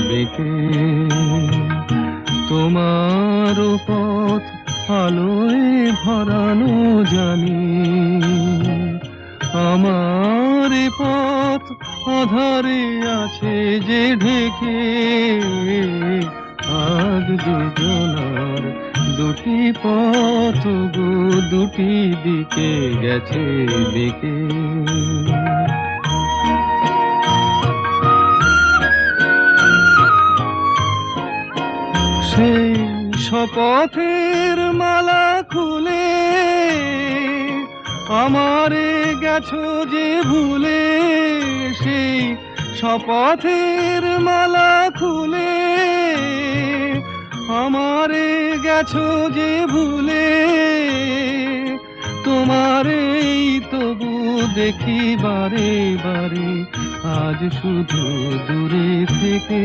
বেঁকে তোমার পথ আলোয় ভরানো জানি, আমার এ পথ আধারে আছে যে ঢেকে। আজ দুজনার দুটি পথ গো দুটি দিকে গেছে বেঁকে। সেই শপথের মালা খুলে আমারে গেছো যে ভুলে, সেই শপথের মালা খুলে আমারে গেছো যে ভুলে। তোমারেই তবু দেখি বারে বারে, আজ শুধু দূরে থেকে।